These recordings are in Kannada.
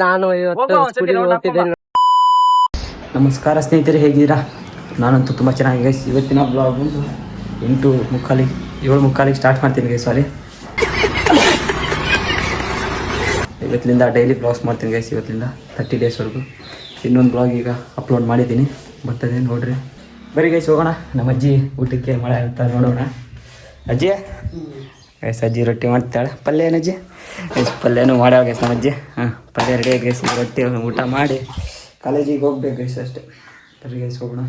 ನಾನು ಇವತ್ತು ಸ್ಕೂಲಿಗೆ ಹೋಗ್ತಿದ್ದೇನೆ. ನಮಸ್ಕಾರ ಸ್ನೇಹಿತರೆ, ಹೇಗಿದ್ದೀರಾ? ನಾನಂತೂ ತುಂಬ ಚೆನ್ನಾಗಿ ಗೈಸ್. ಇವತ್ತಿನ ಬ್ಲಾಗ್ ಒಂದು 7:30 ಸ್ಟಾರ್ಟ್ ಮಾಡ್ತೀನಿ ಗೈಸ್. ಸಾರಿ, ಇವತ್ತಿನಿಂದ ಡೈಲಿ ಬ್ಲಾಗ್ಸ್ ಮಾಡ್ತೀನಿ ಗೈಸ್. ಇವತ್ತಿನಿಂದ 30 ಡೇಸ್ವರೆಗೂ. ಇನ್ನೊಂದು ಬ್ಲಾಗ್ ಈಗ ಅಪ್ಲೋಡ್ ಮಾಡಿದ್ದೀನಿ, ಬರ್ತದೆ ನೋಡ್ರಿ. ಬರೀ ಗೈಸ್ ಹೋಗೋಣ. ನಮ್ಮ ಅಜ್ಜಿ ಊಟಕ್ಕೆ ಮಳೆ ಅಂತ ನೋಡೋಣ. ಅಜ್ಜಿ ಗೈಸ್, ಅಜ್ಜಿ ರೊಟ್ಟಿ ಮಾಡ್ತಾಳೆ. ಪಲ್ಯ ಏನು ಅಜ್ಜಿ? ಗೈಸ್ ಪಲ್ಯನೂ ಮಾಡ್ಯಾವ ಗೈಸ್ ನಮ್ಮ ಅಜ್ಜಿ. ಪಲ್ಯ ರೆಡಿ ಆಗಿ ಗೈಸ್. ರೊಟ್ಟಿ ಊಟ ಮಾಡಿ ಕಾಲೇಜಿಗೆ ಹೋಗ್ಬೇಕು ಗೈಸ್ ಅಷ್ಟೇ. ಬರ್ರಿ ಗೈಸ್ ಹೋಗೋಣ.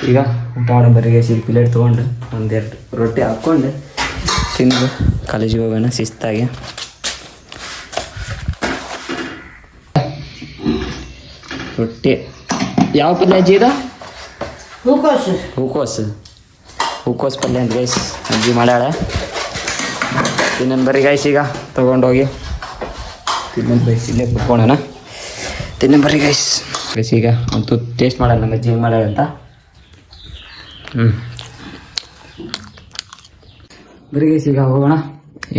ಈಗ ಊಟ ಮಾಡೋ ಬರ್ರಿ ಗೈಸ್. ಈಗ ಪ್ಲೇಟ್ ತೊಗೊಂಡು 1-2 ರೊಟ್ಟಿ ಹಾಕ್ಕೊಂಡು ತಿಂದು ಕಾಲೇಜಿಗೆ ಹೋಗೋಣ ಶಿಸ್ತಾಗಿ. ರೊಟ್ಟಿ ಯಾವ ಪಲ್ಯ ಅಜ್ಜಿ ಇದು? ಹೂಕೋಸು ಪಲ್ಯ ಅಂತ ಗೈಸ್ ಅಜ್ಜಿ ಮಾಡ್ಯಾಳೆ. ತಿನ್ನೋಣ ಬರ್ರಿ ಗೈಸ್. ಈಗ ತೊಗೊಂಡೋಗಿ ತಿನ್ನೋಣ ಗೈಸ್. ಇಲ್ಲೇ ಕುತ್ಕೊಳ್ಳೋಣ, ತಿನ್ನೋಣ ಬರ್ರಿ ಗೈಸ್. ಗೈಸ್ ಈಗ ಅಂತೂ ಟೇಸ್ಟ್ ಮಾಡೋಣ ನಮ್ಮ ಅಜ್ಜಿ ಹೆಂಗೆ ಮಾಡ್ಯಾಳ ಅಂತ. ಬರೀ ಗೈಸ್ ಈಗ ಹೋಗೋಣ.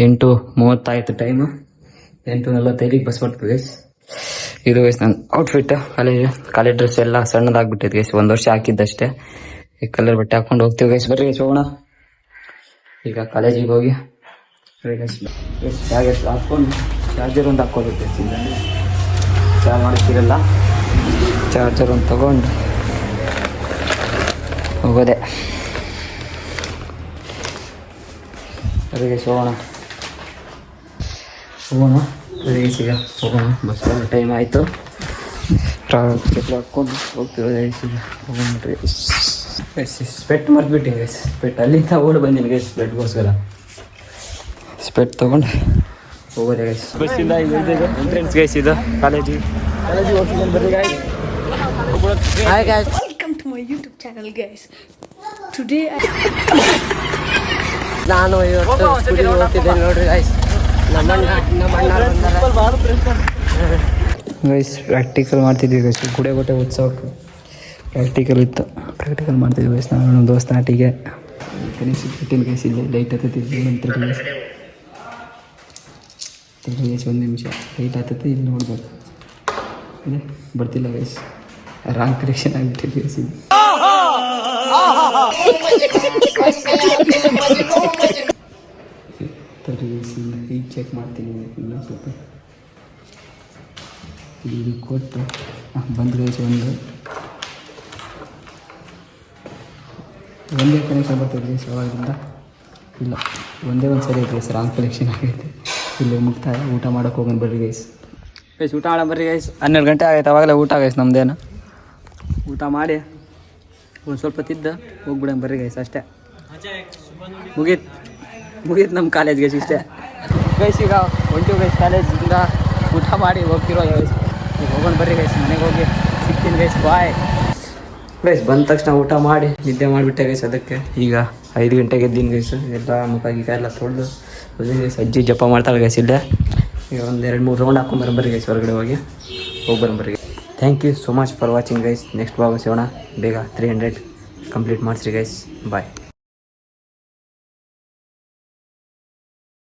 8:30 ಟೈಮು. 8:45 ಬಸ್ ಬರ್ತದೆ ಗೈಸ್. ಇದು ಗೈಸ್ ನನ್ನ ಔಟ್ಫಿಟ್. ಕಾಲೇಜ್ ಡ್ರೆಸ್ ಎಲ್ಲ ಸಣ್ಣದಾಗ್ಬಿಟ್ಟೈತೆ ಗೈಸ್. 1 ವರ್ಷ ಹಾಕಿದ್ದಷ್ಟೇ. ಈ ಕಲರ್ ಬಟ್ಟೆ ಹಾಕೊಂಡು ಹೋಗ್ತೀವಿ ಗೈಸ್. ಬರ್ರಿ ಗೈಸ್ ಹೋಗೋಣ. ಈಗ ಕಾಲೇಜಿಗೆ ಹೋಗಿ ಬ್ಯಾಗ್ ಹಾಕ್ಕೊಂಡು ಚಾರ್ಜರ್ ಒಂದು ಹಾಕ್ಕೋಬೇಕು ಗೈಸ್. ಚಾರ್ಜ್ ಮಾಡ್ತಿರಲ್ಲ, ಚಾರ್ಜರ್ ಒಂದು ತಗೊಂಡು ಹೋಗೋದೆ. ಬರ್ರಿ ಗೈಸ್ ಹೋಗೋಣ. ಗೈಸ್ ಈಗ ಹೋಗೋಣ. ಬಸ್ ಟೈಮ್ ಆಯಿತು. ಹಾಕ್ಕೊಂಡು ಹೋಗ್ತೀವಿ ಗೈಸ್. ಈಗ ಹೋಗೋಣ್ರಿ. ಸ್ಪೆಟ್ ಮರ್ತ್ಬಿಟ್ಟಿನಿ ಗೈಸ್. ಸ್ಪೆಟ್ ಅಲ್ಲಿಂದ ಓಡಿ ಬಂದೀನಿ ಗೈಸ್ ಸ್ಪೆಟ್ಗೋಸ್ಕರ. ಸ್ಪೆಟ್ ತೊಗೊಂಡು ಹೋಗೋದೆ ಗೈಸ್. ಬಸ್ಸಿಂದ ಎಂಟ್ರೆನ್ಸ್ ಗೈಸ್ ಇದು ಕಾಲೇಜಿಗೆ ಹೋಗ್ತಿದ್ದೇನೆ. ಬರ್ರಿ guys. Hi guys, welcome to my YouTube channel guys. Today ನಾನು ಇವತ್ತು ಸ್ಕೂಲಿಗೆ ಹೋಗ್ತಿದ್ದೇನೆ ನೋಡ್ರಿ ಗೈಸ್. ನಮ್ಮ ಗೈಸ್ ಪ್ರಾಕ್ಟಿಕಲ್ ಮಾಡ್ತಿದ್ವಿ ಗೈಸ್. ಗುಡೆಗೋಟೆ ಉತ್ಸವಕ್ಕೆ ಪ್ರಾಕ್ಟಿಕಲ್ ಇತ್ತು. ಪ್ರಾಕ್ಟಿಕಲ್ ಮಾಡ್ತಿದ್ವಿ ಗೈಸ್. ನಾನು ನಮ್ಮ ದೋಸ್ತ ನಾಟಿಗೆ ಕನಿಷ್ಠ ಬಿಟ್ಟಿನ ಗೈಸ್. ಇಲ್ಲಿ ಲೈಟ್ ಹತ್ತೈತಿ ಅಂತ ಗೈಸ್. 1 ನಿಮಿಷ ಲೈಟ್ ಹತ್ತೈತಿ. ಇಲ್ಲಿ ನೋಡ್ಬೇಕು. ಇದೆ ಬರ್ತಿಲ್ಲ ಗೈಸ್. ರಾಂಗ್ ಕರೆಕ್ಷನ್ ಆಗಿಬಿಟ್ಟಿದೆ ಗೈಸ್. ಇದು ಈಗ ಚೆಕ್ ಮಾಡ್ತೀನಿ. ಇನ್ನೊಂದು ಸ್ವಲ್ಪ ಇಲ್ಲಿ ಕೊಟ್ಟು ಬಂದು ಗೈಸ್. ಒಂದೇ ಕನೆಕ್ಷನ್ ಬರ್ತದೆ ಗೈಸ್. ಅವಾಗಿಂದ ಇಲ್ಲ, ಒಂದೇ ಒಂದು ಸರಿ ಗೈಸ್ ರಾಂಗ್ ಕಲೆಕ್ಷನ್ ಆಗೈತೆ. ಇಲ್ಲಿ ಮುಕ್ತಾಯ. ಊಟ ಮಾಡೋಕೆ ಹೋಗೋಣ ಬರ್ರಿ ಗೈಸ್. ಊಟ ಮಾಡೋ ಬರ್ರಿ ಗೈಸ್. 12 ಗಂಟೆ ಆಗೈತೆ. ಅವಾಗಲೇ ಊಟ ಗೈಸ್ ನಮ್ದೇನು. ಊಟ ಮಾಡಿ ಒಂದು ಸ್ವಲ್ಪ ತಿದ್ದು ಹೋಗ್ಬಿಡಂಗೆ ಬರ್ರಿ ಗೈಸ್ ಅಷ್ಟೇ. ಮುಗೀತು ನಮ್ಮ ಕಾಲೇಜ್ ಗೈಸ್ ಇಷ್ಟೇ ಗೈಸ್. ಈಗ ಹೊಂಟೀವಿ ಗೈಸ್ ಕಾಲೇಜಿಂದ. ಊಟ ಮಾಡಿ ಹೋಗ್ತಿರೋ ಗೈಸ್. ಈಗ ಹೋಗೋಣ ಬರ್ರಿ ಗೈಸ್. ಮನೆಗೆ ಹೋಗಿ ಸಿಗ್ತೀನಿ ಗೈಸ್. Bye guys. ಬಂದ ತಕ್ಷಣ ಊಟ ಮಾಡಿ ನಿದ್ದೆ ಮಾಡಿಬಿಟ್ಟೆ ಗೈಸ್. ಅದಕ್ಕೆ ಈಗ 5 ಗಂಟೆಗೆ ಎದ್ದೀನಿ ಗೈಸ್. ಎಲ್ಲ ಮುಖ ಗೀಕ ಎಲ್ಲ ತೊಳೆದು ಗೈಸ್. ಅಜ್ಜಿ ಜಪ ಮಾಡ್ತಾಳೆ ಗೈಸ್ ಇಲ್ಲೇ. ಈಗ 1-2-3 ರೌಂಡ್ ಹಾಕೊಂಬರ ಬರ್ರಿ ಗೈಸ್. ಹೊರಗಡೆ ಹೋಗಿ ಬರ್ರಿ. Thank you so much for watching guys. Next blog ಸಿಗೋಣ ಬೇಗ. 300 ಕಂಪ್ಲೀಟ್ ಮಾಡಿಸ್ರಿ ಗೈಸ್. ಬಾಯ್.